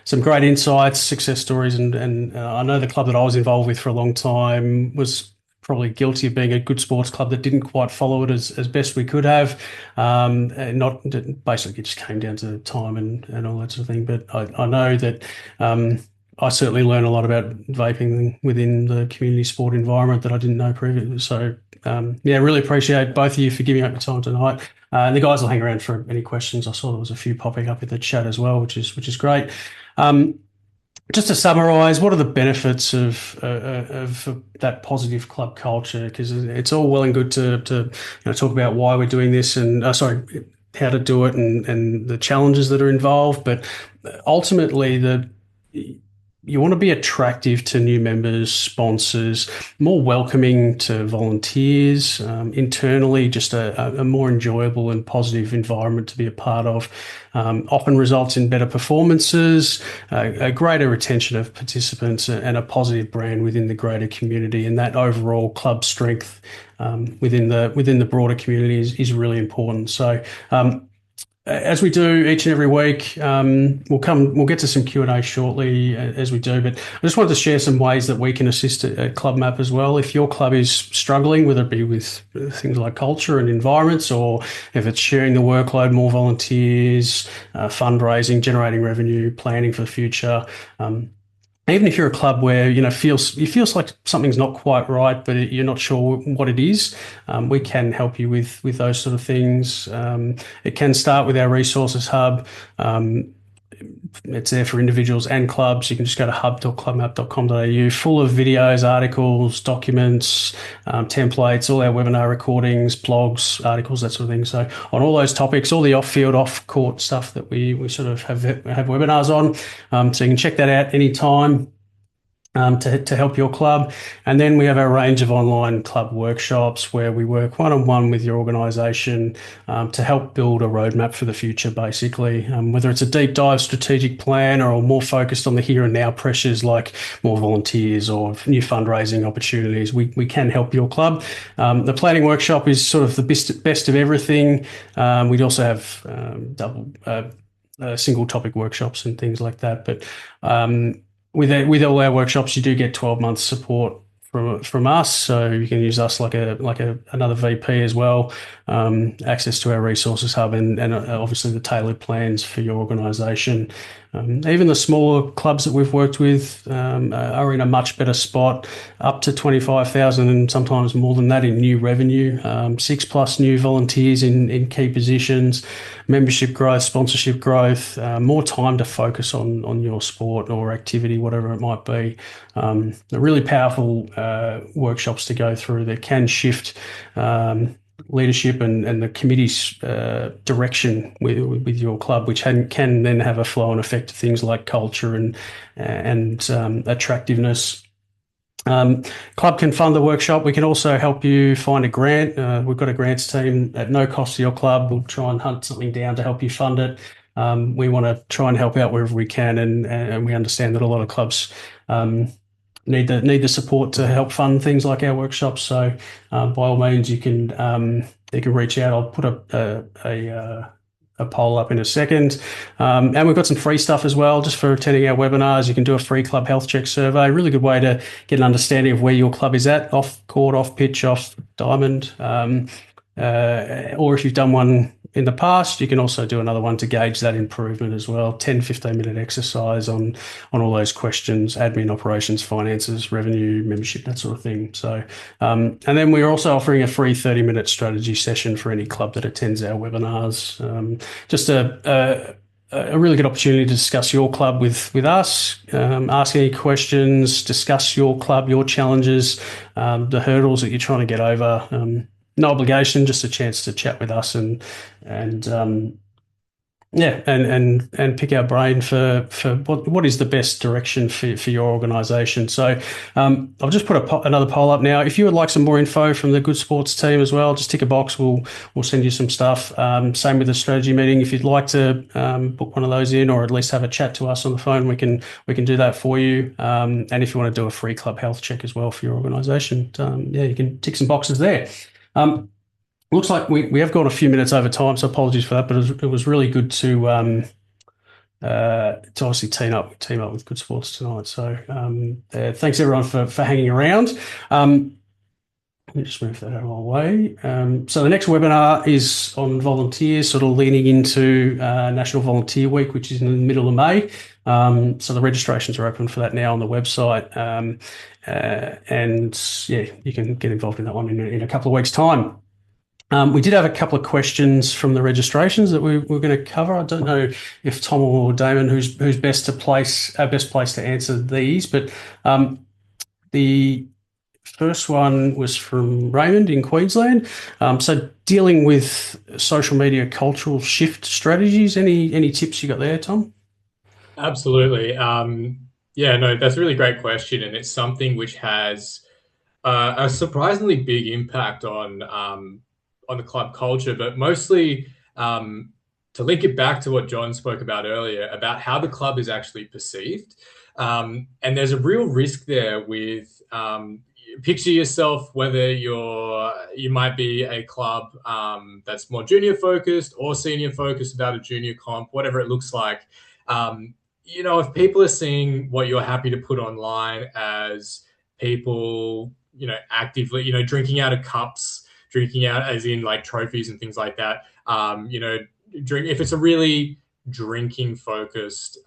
some great insights, success stories, and I know the club that I was involved with for a long time was probably guilty of being a Good Sports club that didn't quite follow it as best we could have. Basically it just came down to time and all that sort of thing. But I know that I certainly learned a lot about vaping within the community sport environment that I didn't know previously. So really appreciate both of you for giving up your time tonight. And the guys will hang around for any questions. I saw there was a few popping up in the chat as well, which is great. Just to summarise, what are the benefits of that positive club culture? Because it's all well and good to talk about why we're doing this and how to do it and the challenges that are involved. But ultimately, you want to be attractive to new members, sponsors, more welcoming to volunteers, internally, just a more enjoyable and positive environment to be a part of. Often results in better performances, a greater retention of participants, and a positive brand within the greater community. And that overall club strength within the broader community is really important. So as we do each and every week, we'll get to some Q&A shortly as we do, but I just wanted to share some ways that we can assist at CLUBMAP as well. If your club is struggling, whether it be with things like culture and environments, or if it's sharing the workload, more volunteers, fundraising, generating revenue, planning for the future, even if you're a club where you feels like something's not quite right, but you're not sure what it is, we can help you with those sort of things. It can start with our resources hub. it's there for individuals and clubs. You can just go to hub.clubmap.com.au, full of videos, articles, documents, templates, all our webinar recordings, blogs, articles, that sort of thing. So on all those topics, all the off-field, off-court stuff that we sort of have webinars on. So you can check that out anytime. To help your club. And then we have a range of online club workshops where we work one-on-one with your organisation to help build a roadmap for the future, basically. Whether it's a deep dive strategic plan or more focused on the here and now pressures like more volunteers or new fundraising opportunities, we can help your club. The planning workshop is sort of the best of everything. We'd also have single topic workshops and things like that. But with all our workshops, you do get 12 months support from us, so you can use us like another VP as well. Access to our resources hub and obviously the tailored plans for your organisation. Even the smaller clubs that we've worked with are in a much better spot, up to 25,000 and sometimes more than that in new revenue. 6+ new volunteers in key positions, membership growth, sponsorship growth, more time to focus on your sport or activity, whatever it might be. They're really powerful workshops to go through that can shift leadership and the committee's direction with your club, which can then have a flow-on effect to things like culture and attractiveness. Club can fund the workshop. We can also help you find a grant. We've got a grants team at no cost to your club. We'll try and hunt something down to help you fund it. We want to try and help out wherever we can, and we understand that a lot of clubs need the support to help fund things like our workshops. So by all means, you can reach out. I'll put a poll up in a second. And we've got some free stuff as well, just for attending our webinars. You can do a free club health check survey. Really good way to get an understanding of where your club is at, off court, off pitch, off diamond. Or if you've done one in the past, you can also do another one to gauge that improvement as well. 10-15 minute exercise on all those questions: admin, operations, finances, revenue, membership, that sort of thing. So, and then we're also offering a free 30-minute strategy session for any club that attends our webinars. Just a really good opportunity to discuss your club with us, ask any questions, discuss your club, your challenges, the hurdles that you're trying to get over. No obligation, just a chance to chat with us and pick our brain for what is the best direction for your organisation. So I'll just put another poll up now. If you would like some more info from the Good Sports team as well, just tick a box. We'll send you some stuff. Same with the strategy meeting. If you'd like to book one of those in, or at least have a chat to us on the phone, we can do that for you. And if you want to do a free club health check as well for your organisation, you can tick some boxes there. Looks like we have gone a few minutes over time, so apologies for that. But it was really good to obviously team up with Good Sports tonight. So thanks everyone for hanging around. Let me just move that out of our way. So the next webinar is on volunteers, sort of leaning into National Volunteer Week, which is in the middle of May. So the registrations are open for that now on the website. And you can get involved in that one in a couple of weeks' time. We did have a couple of questions from the registrations that we're going to cover. I don't know if Tom or Damon, who's best place to answer these, but the first one was from Raymond in Queensland. So dealing with social media cultural shift strategies. Any tips you got there, Tom?
Absolutely. That's a really great question, and it's something which has a surprisingly big impact on the club culture, but mostly to link it back to what John spoke about earlier about how the club is actually perceived. And there's a real risk there with picture yourself, whether you might be a club that's more junior focused or senior focused about a junior comp, whatever it looks like. If people are seeing what you're happy to put online as people, actively, drinking out of cups, drinking out as in like trophies and things like that, if it's a really drinking focused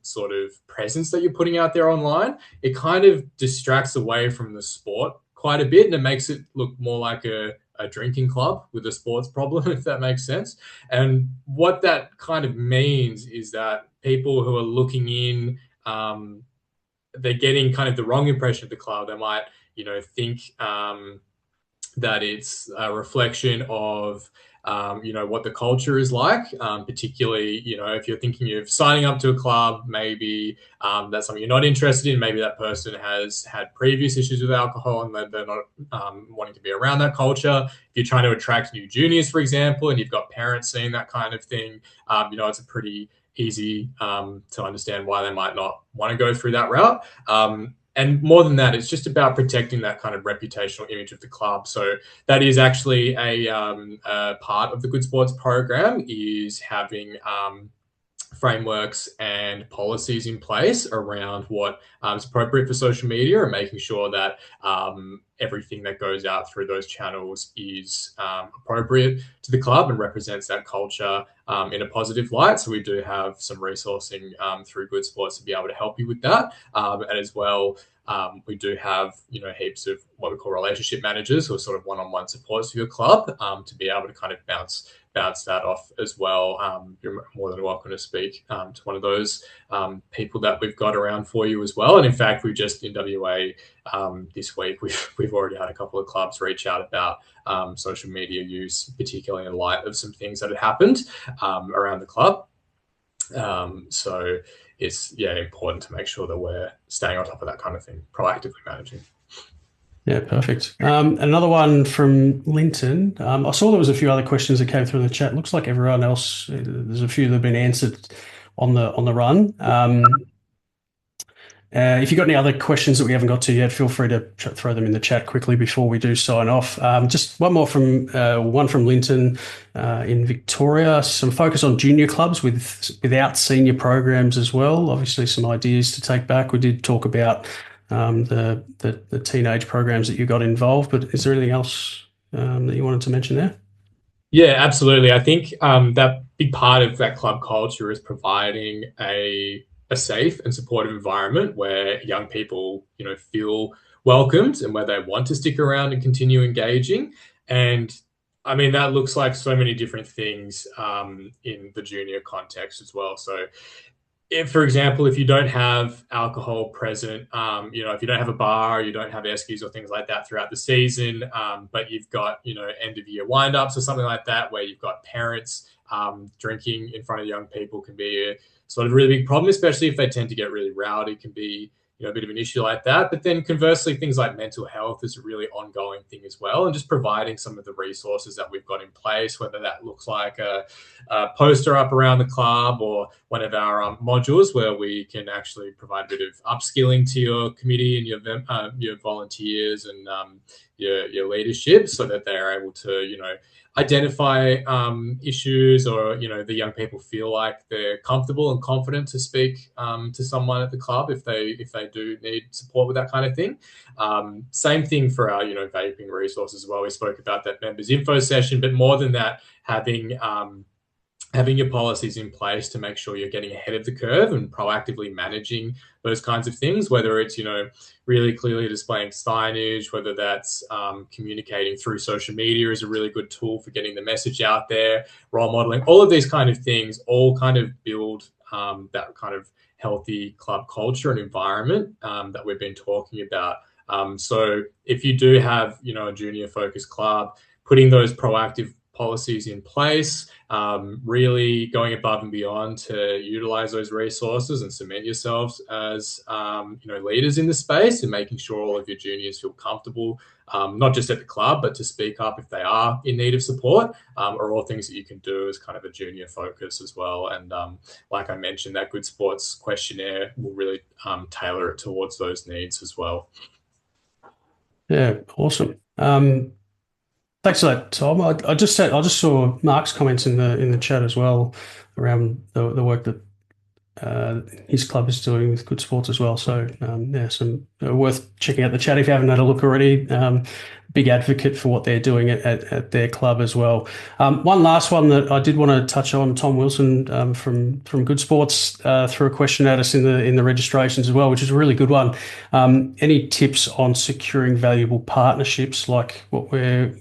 sort of presence that you're putting out there online, it kind of distracts away from the sport quite a bit, and it makes it look more like a a drinking club with a sports problem, if that makes sense. And what that kind of means is that people who are looking in, they're getting kind of the wrong impression of the club. They might, think that it's a reflection of what the culture is like, particularly, if you're thinking of signing up to a club, maybe that's something you're not interested in. Maybe that person has had previous issues with alcohol and they're not wanting to be around that culture. If you're trying to attract new juniors, for example, and you've got parents seeing that kind of thing, it's a pretty easy to understand why they might not want to go through that route. And more than that, it's just about protecting that kind of reputational image of the club. So that is actually a part of the Good Sports program, is having frameworks and policies in place around what is appropriate for social media, and making sure that everything that goes out through those channels is appropriate to the club and represents that culture in a positive light. So we do have some resourcing through Good Sports to be able to help you with that. And as well, we do have, heaps of what we call relationship managers, who are sort of one-on-one supports for your club, to be able to kind of bounce that off as well. You're more than welcome to speak to one of those people that we've got around for you as well. And in fact, we just in WA this week, we've already had a couple of clubs reach out about social media use, particularly in light of some things that had happened around the club. So it's important to make sure that we're staying on top of that kind of thing, proactively managing.
Yeah, perfect. Another one from Linton. I saw there was a few other questions that came through in the chat. Looks like everyone else, there's a few that have been answered on the run. If you've got any other questions that we haven't got to yet, feel free to throw them in the chat quickly before we do sign off. Just one more from Linton in Victoria. Some focus on junior clubs without senior programs as well. Obviously, some ideas to take back. We did talk about the teenage programs that you got involved, but is there anything else that you wanted to mention there?
Yeah, absolutely. I think that big part of that club culture is providing a safe and supportive environment where young people, feel welcomed and where they want to stick around and continue engaging. And I mean, that looks like so many different things in the junior context as well. So for example, if you don't have alcohol present, if you don't have a bar, you don't have eskies or things like that throughout the season, but you've got, end of year wind-ups or something like that, where you've got parents drinking in front of young people, can be a sort of really big problem, especially if they tend to get really rowdy, can be, a bit of an issue like that. But then conversely, things like mental health is a really ongoing thing as well. And just providing some of the resources that we've got in place, whether that looks like a poster up around the club or one of our modules where we can actually provide a bit of upskilling to your committee and your volunteers and your leadership, so that they're able to, identify issues, or the young people feel like they're comfortable and confident to speak to someone at the club if they do need support with that kind of thing. Same thing for our vaping resources as well. We spoke about that members info session, but more than that, having your policies in place to make sure you're getting ahead of the curve and proactively managing those kinds of things, whether it's, really clearly displaying signage, whether that's communicating through social media is a really good tool for getting the message out there, role modeling, all of these kind of things all kind of build that kind of healthy club culture and environment that we've been talking about. So if you do have, a junior focused club, putting those proactive policies in place, really going above and beyond to utilize those resources and cement yourselves as leaders in the space, and making sure all of your juniors feel comfortable, not just at the club, but to speak up if they are in need of support, are all things that you can do as kind of a junior focus as well. And like I mentioned, that Good Sports questionnaire will really tailor it towards those needs as well.
Yeah, awesome. Thanks for that, Tom. I just saw Mark's comments in the chat as well around the work that his club is doing with Good Sports as well. So some worth checking out the chat if you haven't had a look already. big advocate for what they're doing at their club as well. One last one that I did want to touch on, Tom Wilson from Good Sports threw a question at us in the registrations as well, which is a really good one. Any tips on securing valuable partnerships like what we're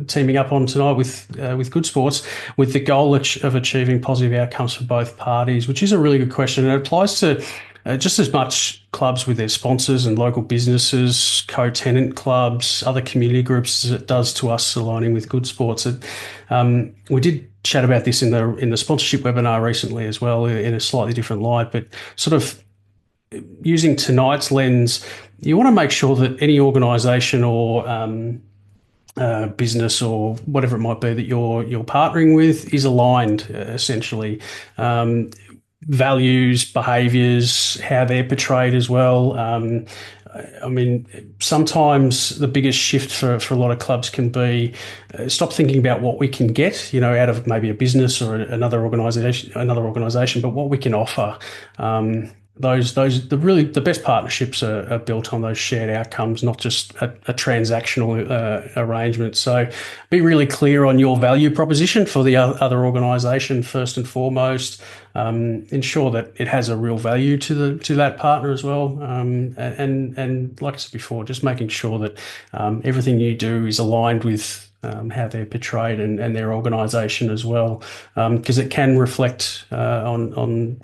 teaming up on tonight with Good Sports, with the goal of achieving positive outcomes for both parties, which is a really good question, and it applies to just as much clubs with their sponsors and local businesses, co-tenant clubs, other community groups as it does to us aligning with Good Sports. We did chat about this in the sponsorship webinar recently as well, in a slightly different light, but sort of using tonight's lens, you want to make sure that any organisation or business or whatever it might be that you're partnering with is aligned, essentially. Values, behaviours, how they're portrayed as well. I mean, sometimes the biggest shift for a lot of clubs can be stop thinking about what we can get, out of maybe a business or another organisation, but what we can offer. The best partnerships are built on those shared outcomes, not just a transactional arrangement. So be really clear on your value proposition for the other organisation first and foremost. Ensure that it has a real value to that partner as well. And like I said before, just making sure that everything you do is aligned with how they're portrayed and their organisation as well, because it can reflect on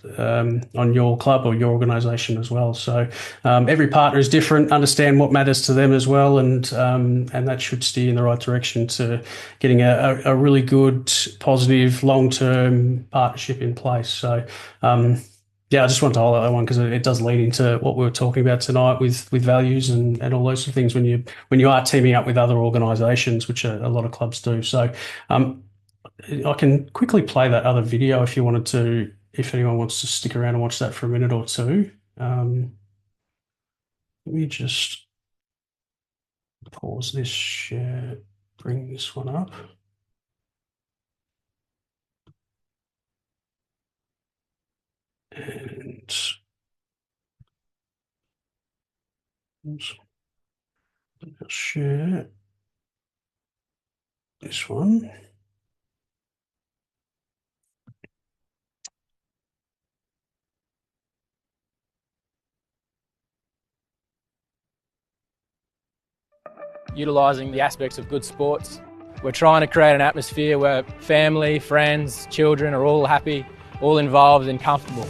your club or your organisation as well. So every partner is different. Understand what matters to them as well, and that should steer you in the right direction to getting a really good, positive, long-term partnership in place. So. Yeah, I just wanted to highlight that one because it does lead into what we were talking about tonight with values and all those sort of things when you are teaming up with other organisations, which a lot of clubs do. So I can quickly play that other video if anyone wants to stick around and watch that for a minute or two. Let me just pause this share, bring this one up. And I'll share this one.
Utilising the aspects of Good Sports. We're trying to create an atmosphere where family, friends, children are all happy, all involved and comfortable.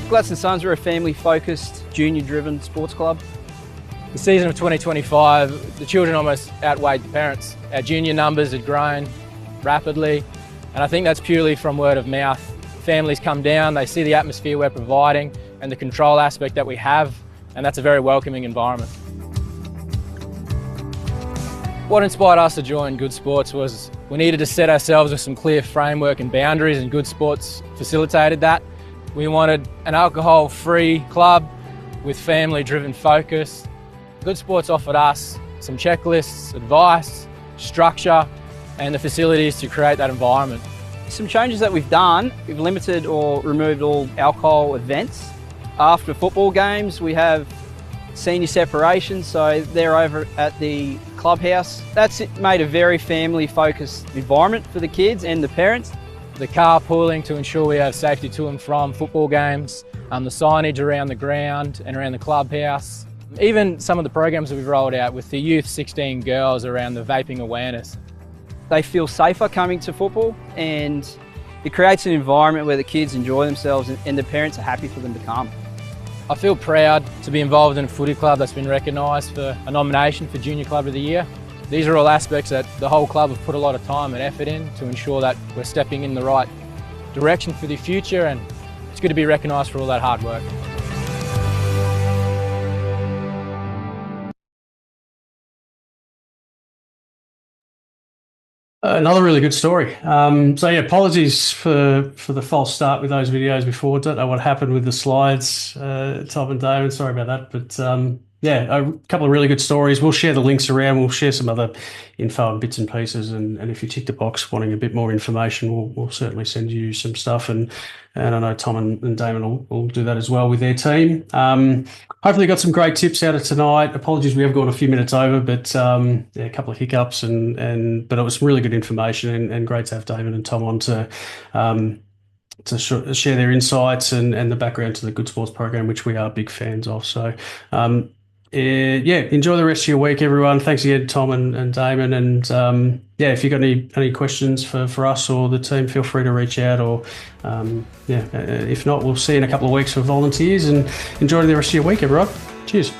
Gladstone Suns are a family-focused, junior-driven sports club.
The season of 2025, the children almost outweighed the parents. Our junior numbers had grown rapidly, and I think that's purely from word of mouth. Families come down, they see the atmosphere we're providing and the control aspect that we have, and that's a very welcoming environment. What inspired us to join Good Sports was we needed to set ourselves with some clear framework and boundaries, and Good Sports facilitated that. We wanted an alcohol-free club with family-driven focus. Good Sports offered us some checklists, advice, structure, and the facilities to create that environment.
Some changes that we've done, we've limited or removed all alcohol events. After football games, we have senior separation, so they're over at the clubhouse. That's made a very family-focused environment for the kids and the parents.
The carpooling to ensure we have safety to and from football games, the signage around the ground and around the clubhouse. Even some of the programs that we've rolled out with the Youth 16 girls around the vaping awareness.
They feel safer coming to football, and it creates an environment where the kids enjoy themselves and the parents are happy for them to come.
I feel proud to be involved in a footy club that's been recognised for a nomination for Junior Club of the Year. These are all aspects that the whole club have put a lot of time and effort in to ensure that we're stepping in the right direction for the future, and it's good to be recognised for all that hard work.
Another really good story. So yeah, apologies for the false start with those videos before. Don't know what happened with the slides, Tom and Damon. Sorry about that, but yeah, a couple of really good stories. We'll share the links around. We'll share some other info and bits and pieces. And if you tick the box wanting a bit more information, we'll certainly send you some stuff. And I know Tom and Damon will do that as well with their team. Hopefully got some great tips out of tonight. Apologies, we have gone a few minutes over, but yeah, a couple of hiccups but it was really good information and great to have Damon and Tom on to share their insights and the background to the Good Sports program, which we are big fans of. So, yeah, enjoy the rest of your week, everyone. Thanks again, Tom and Damon. And yeah, if you've got any questions for us or the team, feel free to reach out. Or if not, we'll see you in a couple of weeks for volunteers. And enjoy the rest of your week, everyone. Cheers.